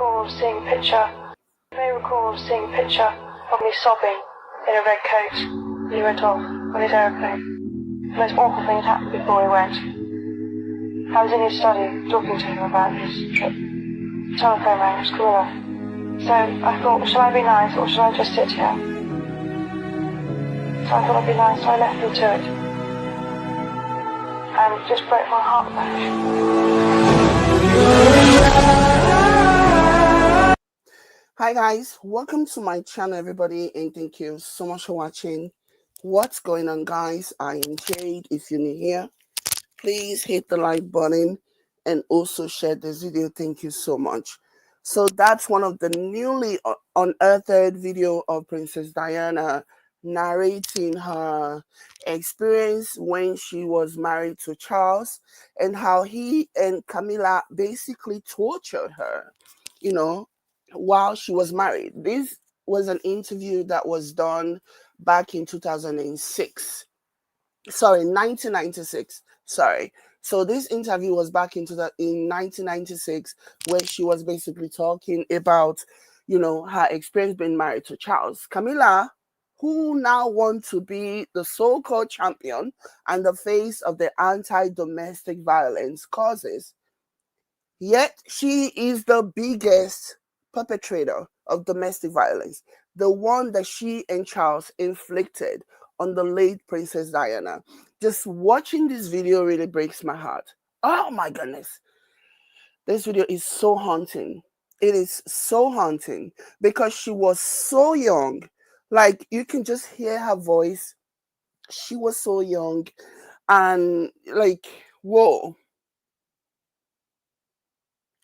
recall seeing a picture. You may recall seeing a picture of me sobbing in a red coat when he went off on his aeroplane. The most awful thing had happened before he went. I was in his study talking to him about his trip. The telephone rang, it was Camilla. So I thought, shall I be nice or shall I just sit here? So I thought I'd be nice, so I left him to it. And it just broke my heart back. Hi guys, welcome to my channel everybody, and thank you so much for watching. What's going on guys? I am Jade. If you're new here, please hit the like button and also share this video. Thank you so much. So that's one of the newly unearthed video of Princess Diana narrating her experience when she was married to Charles and how he and Camilla basically tortured her, you know, while she was married. This was an interview that was done back in 2006. Sorry, 1996. Sorry. So this interview was back in 1996, where she was basically talking about, her experience being married to Charles. Camilla, who now wants to be the so-called champion and the face of the anti-domestic violence causes, yet she is the biggest perpetrator of domestic violence, the one that she and Charles inflicted on the late Princess Diana. Just watching this video really breaks my heart. Oh my goodness. This video is so haunting. It is so haunting because she was so young. Like, you can just hear her voice. She was so young and like, whoa.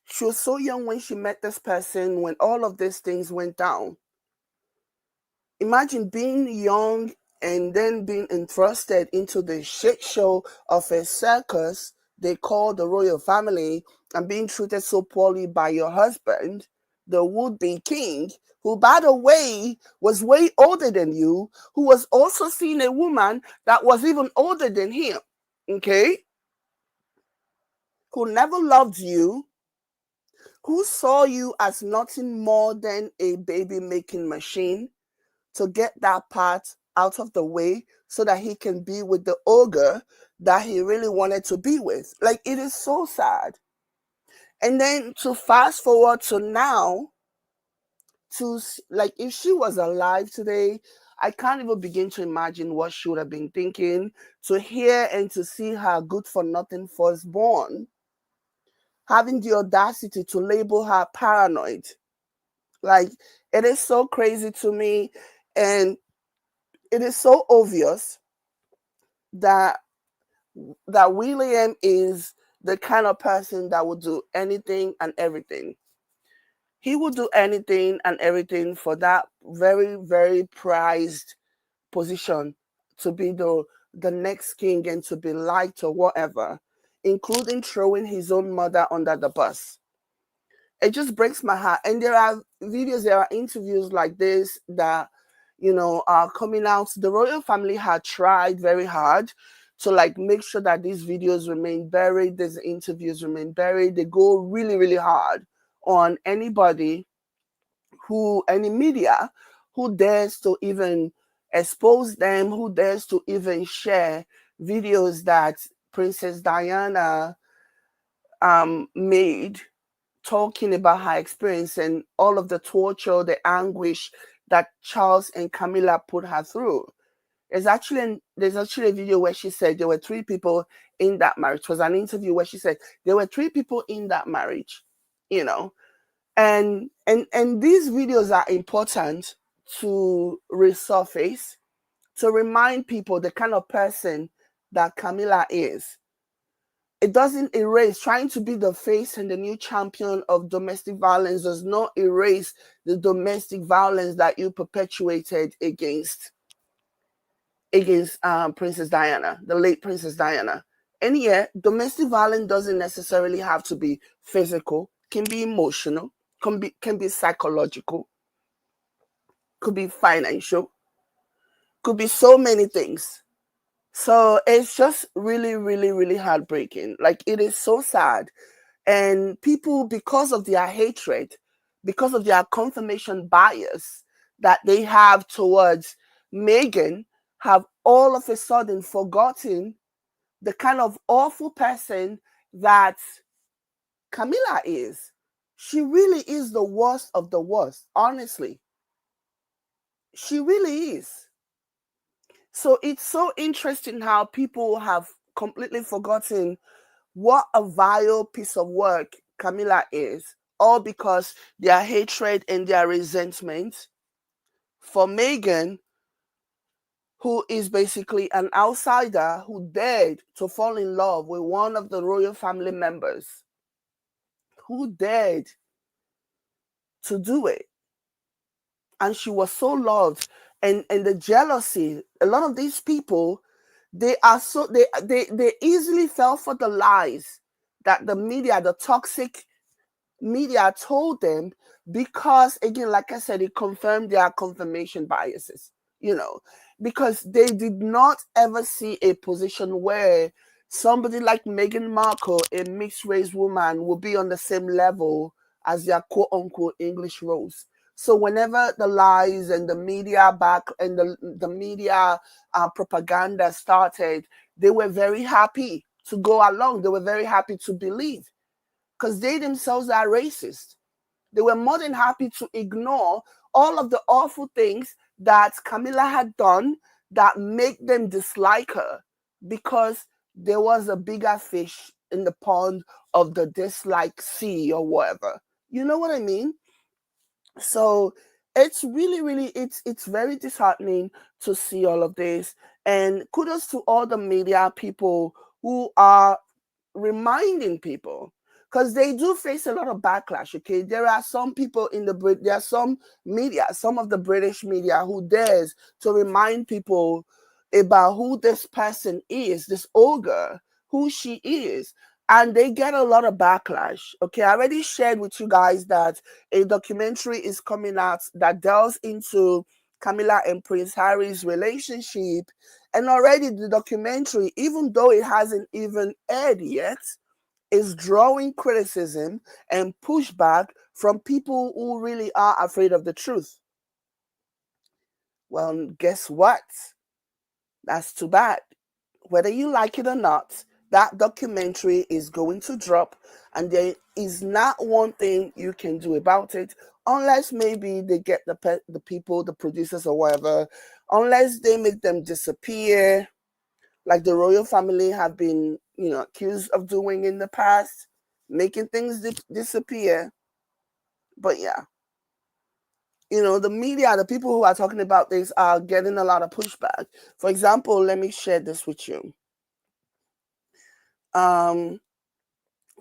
She was so young when she met this person, when all of these things went down. Imagine being young and then being entrusted into the shit show of a circus they call the royal family and being treated so poorly by your husband, the would-be king, who, by the way, was way older than you, who was also seeing a woman that was even older than him, okay? Who never loved you, who saw you as nothing more than a baby-making machine, to get that part out of the way so that he can be with the ogre that he really wanted to be with. Like, it is so sad. And then to fast forward to now, to like, if she was alive today, I can't even begin to imagine what she would have been thinking, to hear and to see her good-for-nothing firstborn having the audacity to label her paranoid. Like, it is so crazy to me, and it is so obvious that William is the kind of person that would do anything and everything. He would do anything and everything for that very, very prized position, to be the next king and to be liked or whatever, including throwing his own mother under the bus. It just breaks my heart. And there are videos, there are interviews like this that are coming out. The royal family had tried very hard to like make sure that these videos remain buried, these interviews remain buried. They go really, really hard on anybody any media who dares to even expose them, who dares to even share videos that Princess Diana made, talking about her experience and all of the torture, the anguish that Charles and Camilla put her through. There's actually a video where she said there were 3 people in that marriage. It was an interview where she said there were 3 people in that marriage, and these videos are important to resurface, to remind people the kind of person that Camilla is. It doesn't erase. Trying to be the face and the new champion of domestic violence does not erase the domestic violence that you perpetuated against Princess Diana, the late Princess Diana. And yet, domestic violence doesn't necessarily have to be physical. Can be emotional, can be psychological, could be financial, could be so many things. So it's just really, really, really heartbreaking. Like, it is so sad. And people, because of their hatred, because of their confirmation bias that they have towards Meghan, have all of a sudden forgotten the kind of awful person that Camilla is. She really is the worst of the worst, honestly. She really is. So it's so interesting how people have completely forgotten what a vile piece of work Camilla is, all because their hatred and their resentment for Meghan, who is basically an outsider who dared to fall in love with one of the royal family members, who dared to do it. And she was so loved. And the jealousy, a lot of these people, they easily fell for the lies that the media, the toxic media told them, because again, like I said, it confirmed their confirmation biases, because they did not ever see a position where somebody like Meghan Markle, a mixed race woman, will be on the same level as their quote unquote English rose. So whenever the lies and the media the media propaganda started, they were very happy to go along. They were very happy to believe, because they themselves are racist. They were more than happy to ignore all of the awful things that Camilla had done that make them dislike her, because there was a bigger fish in the pond of the dislike sea or whatever. You know what I mean? So it's really, really, it's very disheartening to see all of this. And kudos to all the media people who are reminding people, because they do face a lot of backlash. Okay, there are some people there are some media, some of the British media, who dares to remind people about who this person is, this ogre, who she is, and they get a lot of backlash. Okay, I already shared with you guys that a documentary is coming out that delves into Camilla and Prince Harry's relationship. And already the documentary, even though it hasn't even aired yet, is drawing criticism and pushback from people who really are afraid of the truth. Well, guess what? That's too bad. Whether you like it or not, that documentary is going to drop, and there is not one thing you can do about it, unless maybe they get the people, the producers or whatever, unless they make them disappear, like the royal family have been, accused of doing in the past, making things disappear. But yeah, the media, the people who are talking about this are getting a lot of pushback. For example, let me share this with you.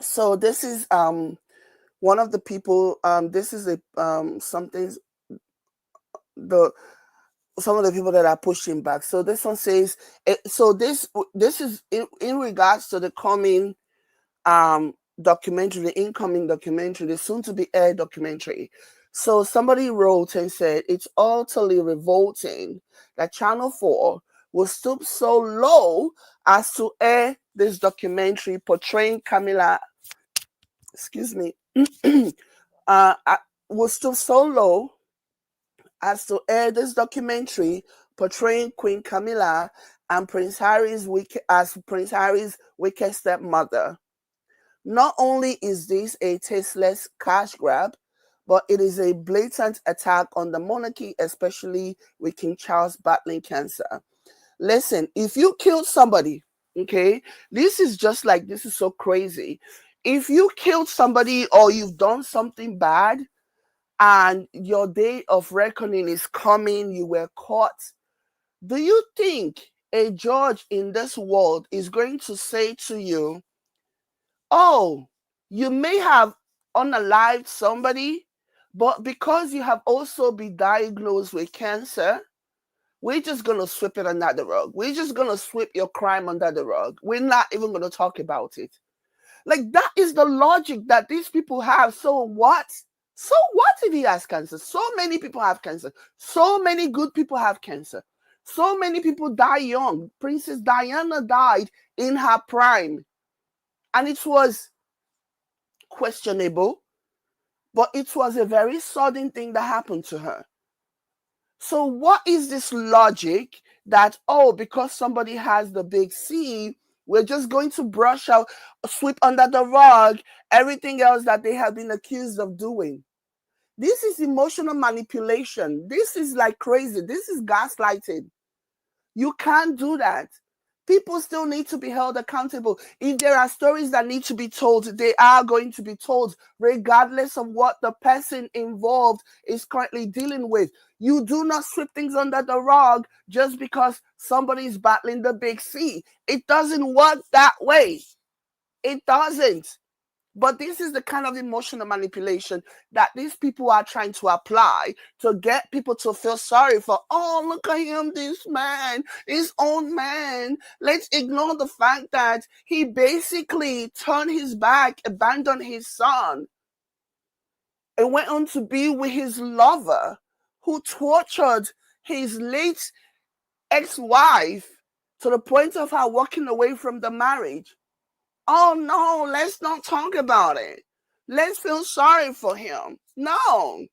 So this is one of the people. This is something some of the people that are pushing back. So this one says, so this is in regards to the coming documentary, the incoming documentary, the soon to be aired documentary. So somebody wrote and said, it's utterly revolting that Channel 4 will stoop so low as to air this documentary portraying Camilla, will stoop so low as to air this documentary portraying Queen Camilla and Prince Harry's wicked stepmother. Not only is this a tasteless cash grab, but it is a blatant attack on the monarchy, especially with King Charles battling cancer. Listen, if you killed somebody, okay, this is so crazy. If you killed somebody or you've done something bad and your day of reckoning is coming, you were caught, do you think a judge in this world is going to say to you, oh, you may have unalived somebody, but because you have also been diagnosed with cancer, we're just going to sweep it under the rug. We're just going to sweep your crime under the rug. We're not even going to talk about it. Like, that is the logic that these people have. So what? So what if he has cancer? So many people have cancer. So many good people have cancer. So many people die young. Princess Diana died in her prime. And it was questionable, But it was a very sudden thing that happened to her. So what is this logic that, oh, because somebody has the big C, we're just going to brush out, sweep under the rug everything else that they have been accused of doing? This is emotional manipulation. This is like crazy. This is gaslighting. You can't do that. People still need to be held accountable. If there are stories that need to be told, they are going to be told, regardless of what the person involved is currently dealing with. You do not sweep things under the rug just because somebody is battling the big C. It doesn't work that way. It doesn't. But this is the kind of emotional manipulation that these people are trying to apply to get people to feel sorry for, oh, look at him, this man, his own man. Let's ignore the fact that he basically turned his back, abandoned his son, and went on to be with his lover who tortured his late ex-wife to the point of her walking away from the marriage. Oh no, let's not talk about it. Let's feel sorry for him. No.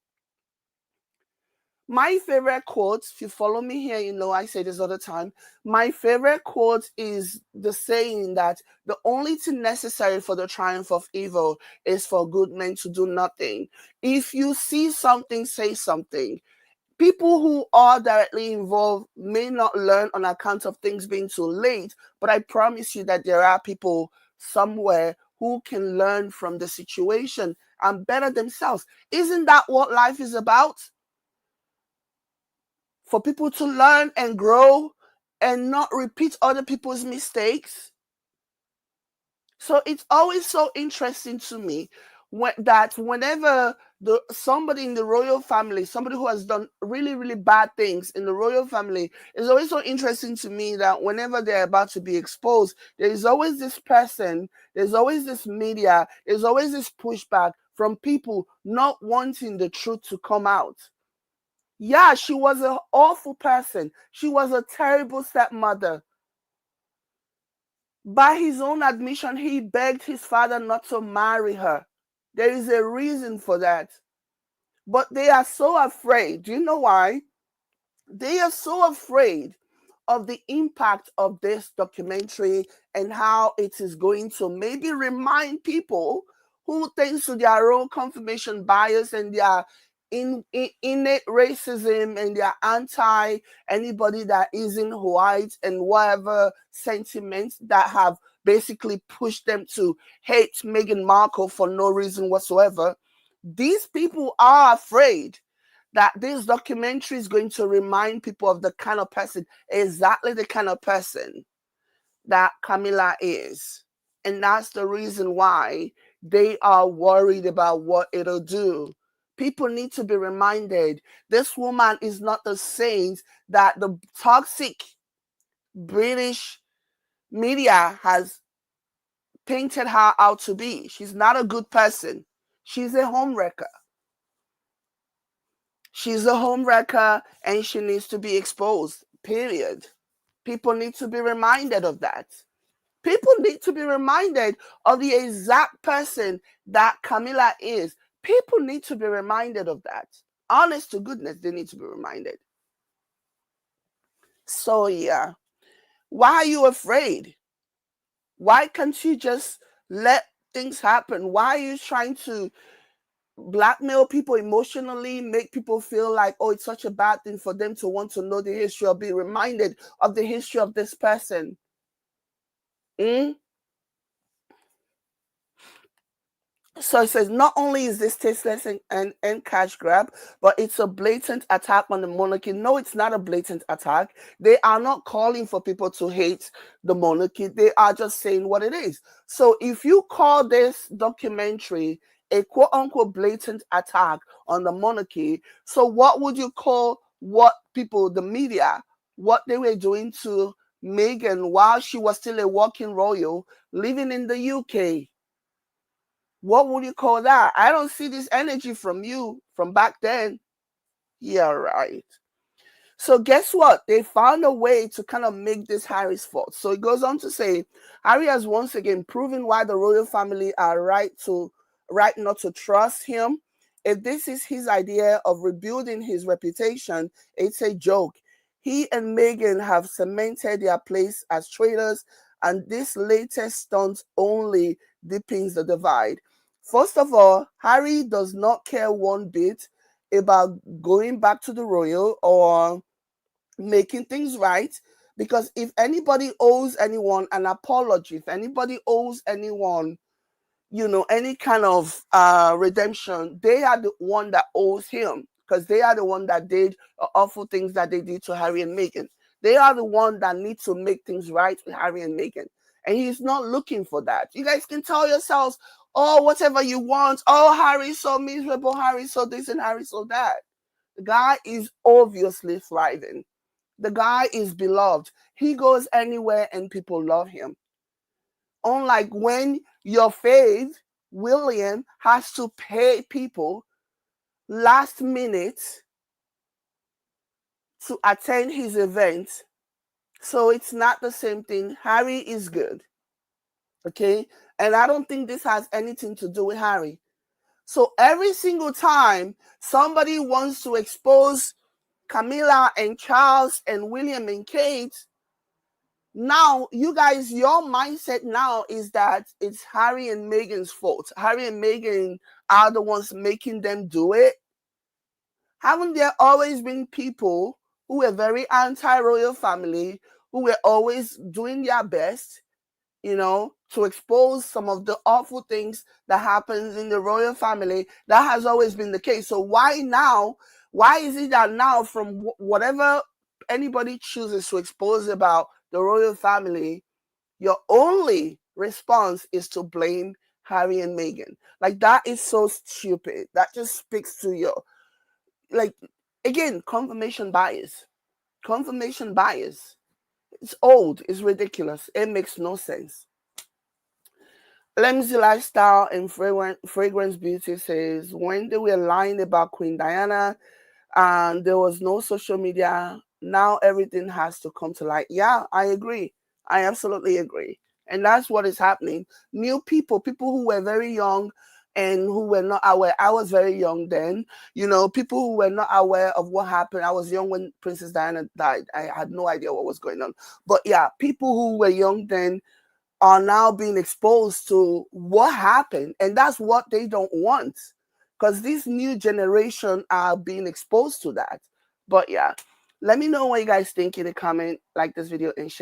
My favorite quote, if you follow me here, you know I say this all the time. My favorite quote is the saying that the only thing necessary for the triumph of evil is for good men to do nothing. If you see something, say something. People who are directly involved may not learn on account of things being too late, but I promise you that there are people somewhere who can learn from the situation and better themselves. Isn't that what life is about? For people to learn and grow and not repeat other people's mistakes. So it's always so interesting to me that whenever somebody in the royal family, somebody who has done really, really bad things in the royal family, it's always so interesting to me that whenever they're about to be exposed, there is always this person, there's always this media, there's always this pushback from people not wanting the truth to come out. Yeah, she was an awful person. She was a terrible stepmother. By his own admission, he begged his father not to marry her. There is a reason for that. But they are so afraid. Do you know why? They are so afraid of the impact of this documentary and how it is going to maybe remind people who, thanks to their own confirmation bias and their innate racism and their anti anybody that isn't white and whatever sentiments that have basically pushed them to hate Meghan Markle for no reason whatsoever. These people are afraid that this documentary is going to remind people of the kind of person, exactly the kind of person that Camilla is. And that's the reason why they are worried about what it'll do. People need to be reminded this woman is not the saint that the toxic British media has painted her out to be. She's not a good person. She's a homewrecker. She's a homewrecker and she needs to be exposed, period. People need to be reminded of that. People need to be reminded of the exact person that Camilla is. People need to be reminded of that. Honest to goodness, they need to be reminded. So yeah, why are you afraid? Why can't you just let things happen? Why are you trying to blackmail people emotionally, make people feel like, oh, it's such a bad thing for them to want to know the history or be reminded of the history of this person? So it says, not only is this tasteless and cash grab, but it's a blatant attack on the monarchy. No, it's not a blatant attack. They are not calling for people to hate the monarchy. They are just saying what it is. So if you call this documentary a quote unquote blatant attack on the monarchy, so what would you call what people, the media, what they were doing to Meghan while she was still a walking royal living in the UK? What would you call that? I don't see this energy from you from back then. Yeah, right. So guess what? They found a way to kind of make this Harry's fault. So it goes on to say, Harry has once again proven why the royal family are right not to trust him if this is his idea of rebuilding his reputation, it's a joke. He and Meghan have cemented their place as traitors, and this latest stunt only deepens the divide. First of all, Harry does not care one bit about going back to the royal or making things right, because if anybody owes anyone an apology, if anybody owes anyone, any kind of redemption, they are the one that owes him, because they are the one that did awful things that they did to Harry and Meghan. They are the one that need to make things right with Harry and Meghan, and he's not looking for that. You guys can tell yourselves, oh, whatever you want. Oh, Harry's so miserable, Harry's so this and Harry's so that. The guy is obviously thriving. The guy is beloved. He goes anywhere and people love him. Unlike when your fave, William, has to pay people last minute to attend his event. So it's not the same thing. Harry is good. Okay? And I don't think this has anything to do with Harry. So every single time somebody wants to expose Camilla and Charles and William and Kate, now you guys, your mindset now is that it's Harry and Meghan's fault. Harry and Meghan are the ones making them do it. Haven't there always been people who were very anti-royal family, who were always doing their best, to expose some of the awful things that happens in the royal family? That has always been the case. So why now? Why is it that now, from whatever anybody chooses to expose about the royal family, your only response is to blame Harry and Meghan? Like, that is so stupid. That just speaks to your, again, confirmation bias. Confirmation bias. It's old. It's ridiculous. It makes no sense. Lemsy Lifestyle and Fragrance Beauty says, when they were lying about Queen Diana and there was no social media, now everything has to come to light. Yeah, I agree. I absolutely agree. And that's what is happening. New people who were very young and who were not aware. I was very young then. People who were not aware of what happened. I was young when Princess Diana died. I had no idea what was going on. But yeah, people who were young then are now being exposed to what happened. And that's what they don't want, because this new generation are being exposed to that. But yeah, let me know what you guys think in the comment. Like this video and share.